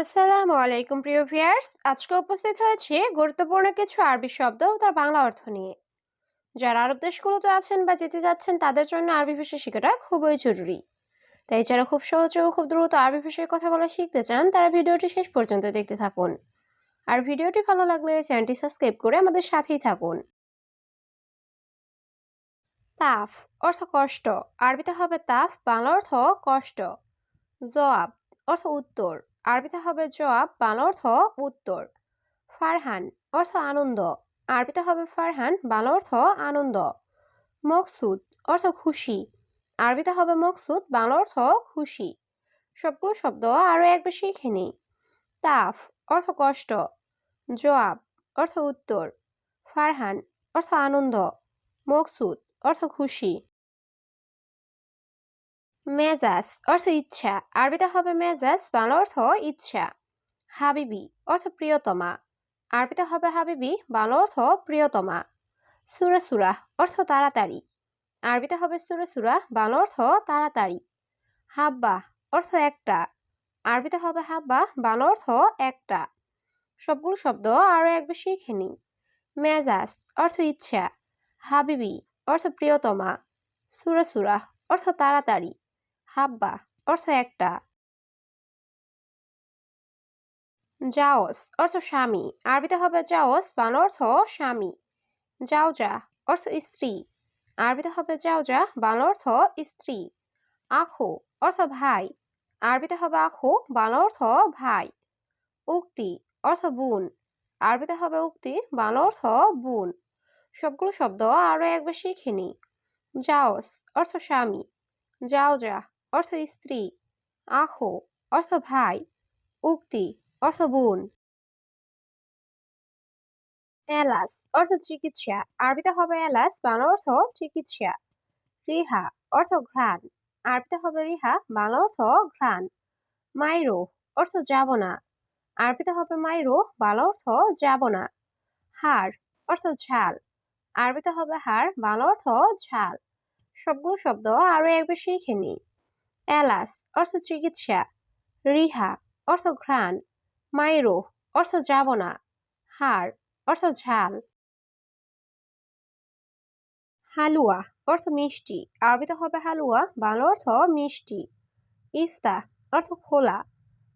আসসালামু আলাইকুম প্রিয় ভিউয়ার্স, আজকে উপস্থিত হয়েছে গুরুত্বপূর্ণ কিছু আরবি শব্দ ও তার বাংলা অর্থ নিয়ে। যারা আরব দেশগুলোতে আছেন বা যেতে যাচ্ছেন তাদের জন্য আরবি ভাষা শেখাটা খুবই জরুরি। তাই যারা খুব সহজে ও খুব দ্রুত আরবি ভাষায় কথা বলা শিখতে চান তারা ভিডিওটি শেষ পর্যন্ত দেখতে থাকুন। আর ভিডিওটি ভালো লাগলে চ্যানেলটি সাবস্ক্রাইব করে আমাদের সাথেই থাকুন। তাফ অর্থ কষ্ট, আরবিতে হবে তাফ, বাংলা অর্থ কষ্ট। জবাব অর্থ উত্তর, আরবিতে হবে জবাব, বাংলা অর্থ উত্তর। ফারহান অর্থ আনন্দ, আরবিতে হবে ফারহান, বাংলা অর্থ আনন্দ। মকসুদ অর্থ খুশি, আরবিতে হবে মকসুদ, বাংলা অর্থ খুশি। সবগুলো শব্দ আরো একবার শিখে নিই। তাফ অর্থ কষ্ট, জবাব অর্থ উত্তর, ফারহান অর্থ আনন্দ, মকসুদ অর্থ খুশি। মেজাজ অর্থ ইচ্ছা, আরবিতে হবে মেজাজ, বাংলা অর্থ ইচ্ছা। হাবিবি অর্থ প্রিয়তমা, আরবিতে হবে হাবিবি, বাংলা অর্থ প্রিয়তমা। সুরা সুরা অর্থ তাড়াতাড়ি, আরবিতে হবে সুরা সুরা, বাংলা অর্থ তাড়াতাড়ি। হাব্বা অর্থ একটা, আরবিতে হবে হাব্বা, বাংলা অর্থ একটা। সবগুলো শব্দ আরো একবার শিখে নিই। মেজাজ অর্থ ইচ্ছা, হাবিবি অর্থ প্রিয়তমা, সুরা সুরা অর্থ তাড়াতাড়ি, হাব্বা অর্থ একটা। জাওস অর্থ স্বামী, আরবিতে হবে জাওস, বাংলা অর্থ স্বামী। জাওজা অর্থ স্ত্রী, আরবিতে হবে জাওজা, বাংলা অর্থ স্ত্রী। আখু অর্থ ভাই, আরবিতে হবে আখু, বাংলা অর্থ ভাই। উক্তি অর্থ বোন, আরবিতে হবে উক্তি, বাংলা অর্থ বোন। সবগুলো শব্দ আরো একবার শিখে নিই। জাওস অর্থ স্বামী, জাওজা অর্থ স্ত্রী, আখু অর্থ ভাই, উক্তি অর্থ বোন। এলাচ অর্থ চিকিৎসা, আরবিতে হবে এলাচ, বাংলা অর্থ চিকিৎসা। রিহা অর্থ ঘ্রাণ, আরবিতে হবে রিহা, বাংলা অর্থ ঘ্রাণ। মাইরো অর্থ যাব না, আরবিতে হবে মাইরো, বাংলা অর্থ যাব না। হাড় অর্থ ঝাল, আরবিতে হবে হাড়, বাংলা অর্থ ঝাল। সবগুলো শব্দ আরো একবার শিখে নিই। এলাচ অর্থ চিকিৎসা, রিহা অর্থ ঘ্রাণ, মাইরো অর্থ যাব না, হাড় অর্থ ঝাল। হালুয়া অর্থ মিষ্টি, আরবিতে হবে হালুয়া, বাংলা অর্থ মিষ্টি। ইফতাহ অর্থ খোলা,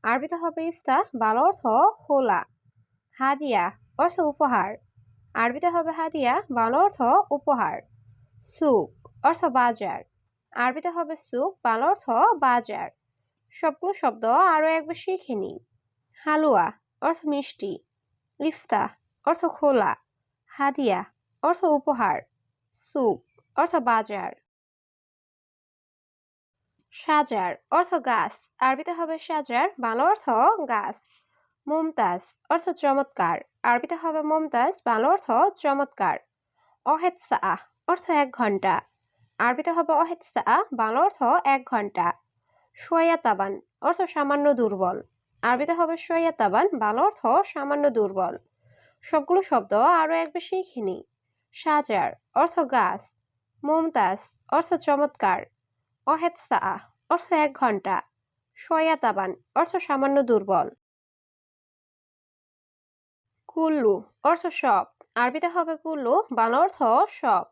আরবিতে হবে ইফতাহ, বাংলা অর্থ খোলা। হাদিয়া অর্থ উপহার, আরবিতে হবে হাদিয়া, বাংলা অর্থ উপহার। সুক অর্থ বাজার, আরবিতে হবে সুক, বাংলা অর্থ বাজার। সবগুলো শব্দ আরো একবার শিখে নিই। হালুয়া অর্থ মিষ্টি, ইফতাহ অর্থ খোলা, হাদিয়া অর্থ উপহার, সুক অর্থ বাজার। সাজার অর্থ গাছ, আরবিতে হবে সাজার, বাংলা অর্থ গাছ। মুমতাজ অর্থ চমৎকার, আরবিতে হবে মুমতাজ, বাংলা অর্থ চমৎকার। অহেদ সাহ অর্থ 1 ঘন্টা, আরবিতে হবে অহেদ সাহ, বাংলা অর্থ 1 ঘন্টা। শোয়া তাবান অর্থ সামান্য দুর্বল, আরবিতে হবে শোয়া তাবান, বাংলা অর্থ সামান্য দুর্বল। সবগুলো শব্দ আরো একবার শিখে নিই। সাজার অর্থ গাছ, মুমতাজ অর্থ চমৎকার, অহেদ সাহ অর্থ 1 ঘন্টা, শোয়া তাবান অর্থ সামান্য দুর্বল। কুল্লু অর্থ সব, আরবিতে হবে কুল্লু, বাংলা অর্থ সব।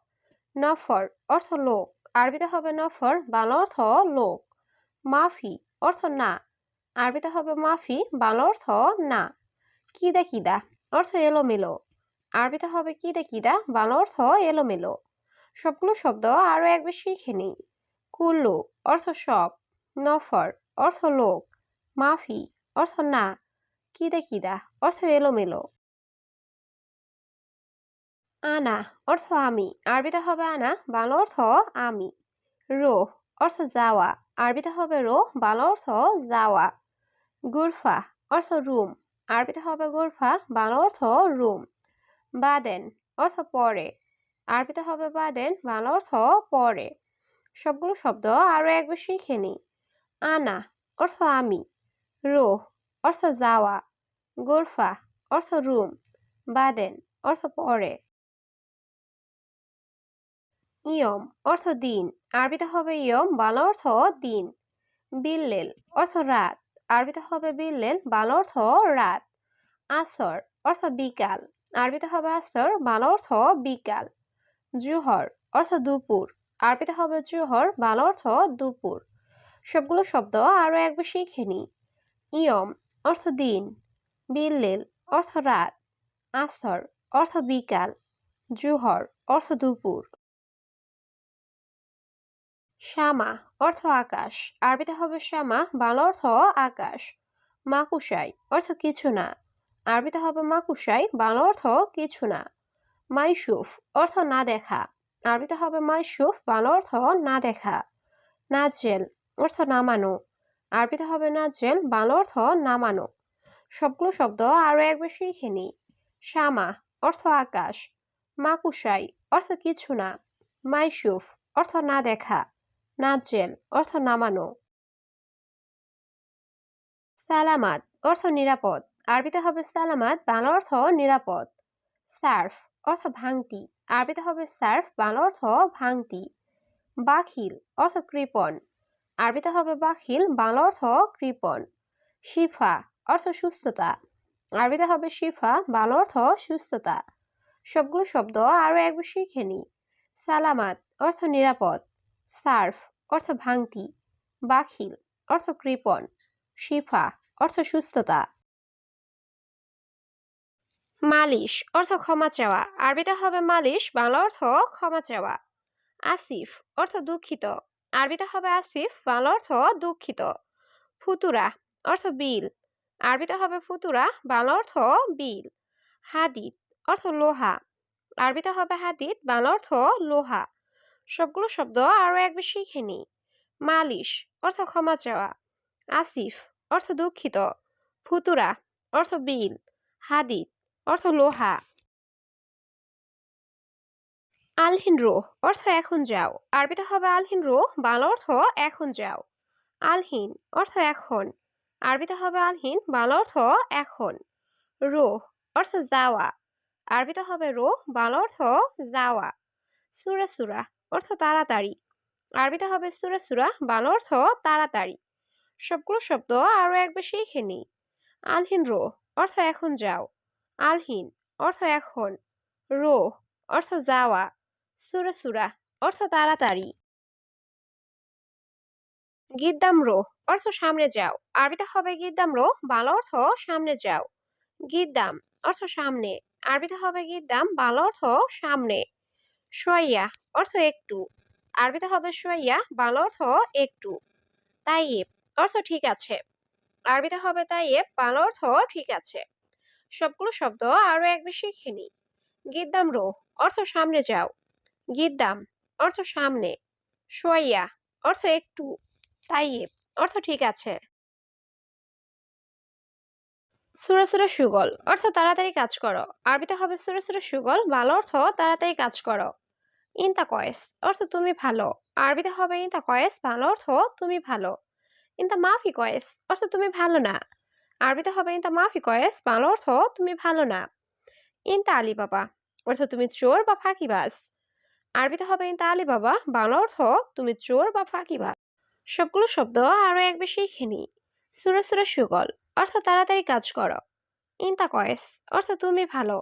নফর অর্থ লোক, আরবিতে হবে নফর, বাংলা অর্থ লোক। মাফি অর্থ না, আরবিতে হবে মাফি, বাংলা অর্থ না। কিদা কিদা অর্থ এলোমেলো, আরবিতে হবে কিদা কিদা, বাংলা অর্থ এলোমেলো। সবগুলো শব্দ আরো একবার শিখে নিই। কুল্লু অর্থ সব, নফর অর্থ লোক, মাফি অর্থ না, কিদা কিদা অর্থ এলোমেলো। আনা অর্থ আমি, আরবিতে হবে আনা, বাংলা অর্থ আমি। রোহ অর্থ যাওয়া, আরবিতে হবে রোহ, বাংলা অর্থ যাওয়া। গুরফা অর্থ রুম, আরবিতে হবে গুরফা, বাংলা অর্থ রুম। বাদেন অর্থ পরে, আরবিতে হবে বাদেন, বাংলা অর্থ পরে। সবগুলো শব্দ আরো একবার শিখে নিই। আনা অর্থ আমি, রোহ অর্থ যাওয়া, গুরফা অর্থ রুম, বাদেন অর্থ পরে। ইয়ম অর্থ দিন, আরবিতে হবে ইয়ম, বাংলা অর্থ দিন। বিল্লেল অর্থ রাত, আরবিতে হবে বিল্লেল, বাংলা অর্থ রাত। আসর অর্থ বিকাল, আরবিতে হবে আসর, বাংলা অর্থ বিকাল। জুহর অর্থ দুপুর, আরবিতে হবে জুহর, বাংলা অর্থ দুপুর। সবগুলো শব্দ আরো একবার শিখে নিই। ইয়ম অর্থ দিন, বিল্লেল অর্থ রাত, আসর অর্থ বিকাল, জুহর অর্থ দুপুর। শামা অর্থ আকাশ, আরবিতে হবে শামা, বাংলা অর্থ আকাশ। মাকুশাই অর্থ কিছু না, আরবিতে হবে মাকুশাই, বাংলা অর্থ কিছু না। মাইশুফ অর্থ না দেখা, আরবিতে হবে মাইশুফ, বাংলা অর্থ না দেখা। নাজেল অর্থ নামানো, আরবিতে হবে নাজেল, বাংলা অর্থ নামানো। সবগুলো শব্দ আরো একবার শিখে নিই। শামা অর্থ আকাশ, মাকুশাই অর্থ কিছু না, মাইশুফ অর্থ না দেখা, নাজেল অর্থ নামানো। সালামাত অর্থ নিরাপদ, আরবিতে হবে সালামাত, বাংলা অর্থ নিরাপদ। সার্ফ অর্থ ভাঙতি, আরবিতে হবে সার্ফ, বাংলা অর্থ ভাঙতি। বাখিল অর্থ কৃপণ, আরবিতে হবে বাখিল, বাংলা অর্থ কৃপণ। শিফা অর্থ সুস্থতা, আরবিতে হবে শিফা, বাংলা অর্থ সুস্থতা। সবগুলো শব্দ আরো একবার শিখে নিই। সালামাত অর্থ নিরাপদ, সার্ফ অর্থ ভাঙতি, বাখিল অর্থ কৃপণ, শিফা অর্থ সুস্থতা। মালিশ অর্থ ক্ষমা চাওয়া, আরবিতে হবে মালিশ, বাংলা অর্থ ক্ষমা চাওয়া। আসিফ অর্থ দুঃখিত, আরবিতে হবে আসিফ, বাংলা অর্থ দুঃখিত। ফুতুরা অর্থ বিল, আরবিতে হবে ফুতুরা, বাংলা অর্থ বিল। হাদিদ অর্থ লোহা, আরবিতে হবে হাদিদ, বাংলা অর্থ লোহা। সবগুলো শব্দ আরো একবার শিখে নিই। মালিশ অর্থ ক্ষমা চাওয়া, আসিফ অর্থ দুঃখিত, ফুতুরা অর্থ বিল, হাদিদ অর্থ লোহা। আলহিন রুহ অর্থ এখন যাও, আরবিতে হবে আলহিন রুহ, বাংলা অর্থ এখন যাও। আলহিন অর্থ এখন, আরবিতে হবে আলহিন, বাংলা অর্থ এখন। রুহ অর্থ যাওয়া, আরবিতে হবে রুহ, বাংলা অর্থ যাওয়া। সুরা সুরা অর্থ তাড়াতাড়ি, আরবিতে হবে সুরা সুরা, বাংলা অর্থ তাড়াতাড়ি। সবগুলো শব্দ আরো একবার শিখে নিই। আলহিন রুহ অর্থ এখন যাও, আলহিন অর্থ এখন, রুহ অর্থ যাওয়া, সুরা সুরা অর্থ তাড়াতাড়ি। গিদ্দাম রোহ অর্থ সামনে যাও, আরবিতে হবে গিদ্দাম রোহ, বাংলা অর্থ সামনে যাও। গিদ্দাম অর্থ সামনে, আরবিতে হবে গিদ্দাম, বাংলা অর্থ সামনে। শোয়াইয়া অর্থ একটু, আরবিতে হবে শোয়াইয়া, বাংলা অর্থ একটু। তাইয়েব অর্থ ঠিক আছে, আরবিতে হবে তাইয়েব, বাংলা অর্থ ঠিক আছে। সবগুলো শব্দ আরো একবার শিখে নিই। গিদ্দাম রোহ অর্থ সামনে যাও, গিদ্দাম অর্থ সামনে, শোয়াইয়া অর্থ একটু, তাইয়েব অর্থ ঠিক আছে। সূরা সূরা সুগল অর্থ তাড়াতাড়ি কাজ করো, আরবিতে হবে সূরা সূরা সুগল, বাংলা অর্থ তাড়াতাড়ি কাজ করো। ইনতা কয়েস অর্থ তুমি ভালো, আরবিতে হবে ইনতা কয়েস, বাংলা অর্থ তুমি ভালো। ইনতা মাফি কয়েস অর্থ তুমি ভালো না, আরবিতে হবে ইনতা মাফি কয়েস, বাংলা অর্থ তুমি ভালো না। ইনতা আলী বাবা অর্থ তুমি চোর বা ফাঁকিবাজ, আরবিতে হবে ইনতা আলী বাবা, বাংলা অর্থ তুমি চোর বা ফাঁকিবাজ। সবগুলো শব্দ আরো একবার শিখে নিই। সূরা সূরা সুগল অর্থ তাড়াতাড়ি কাজ করো। ইনতা কয়েস অর্থ তুমি ভালো,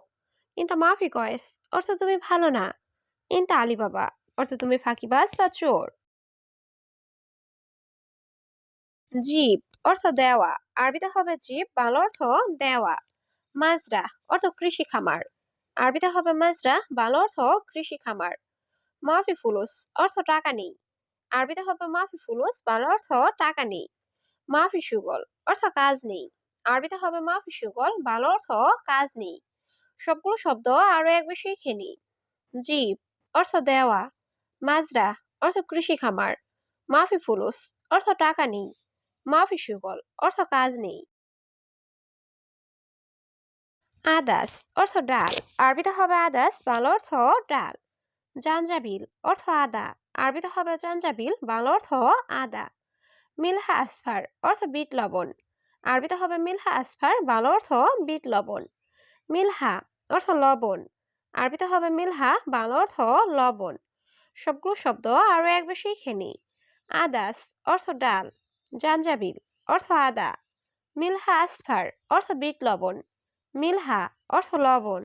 ইনতা মাফি কয়েস অর্থ তুমি ভালো না, ইনতা আলী বাবা অর্থ তুমি ফাঁকিবাজ বা চোর। জীব অর্থ দেওয়া, আরবিতে হবে জীব, বাংলা অর্থ দেওয়া। মাজরা অর্থ কৃষি খামার, আরবিতে হবে মাজরা, বাংলা অর্থ কৃষি খামার। মাফি ফুলুস অর্থ টাকা নেই, আরবিতে হবে মাফি ফুলুস, বাংলা অর্থ টাকা নেই। মাফি সুগল অর্থ কাজ নেই, আরবিতে হবে মাফি সুগল, বাংলা অর্থ কাজ নেই। সবগুলো শব্দ আরো একবার শিখে নিই। জীব অর্থ দেওয়া, মাজরা অর্থ কৃষি খামার, মাফি ফুলুস অর্থ টাকা নেই, মাফি সুগল অর্থ কাজ নেই। আদাস অর্থ ডাল, আরবিতে হবে আদাস, বাংলা অর্থ ডাল। জাঞ্জাবিল অর্থ আদা, আরবিতে হবে জাঞ্জাবিল, বাংলা অর্থ আদা। মিলহা আসফার অর্থ বিট লবণ, আরবিতে হবে মিলহা আসফার, বাংলা অর্থ বিট লবণ। মিলহা অর্থ লবণ, আরবিতে হবে মিলহা, বাংলা অর্থ লবণ। সবগুলো শব্দ আরো একবার শিখে নিই। আদাস অর্থ ডাল, জাঞ্জাবিল অর্থ আদা, মিলহা আসফার অর্থ বিট লবণ। মিলহা অর্থ লবণ।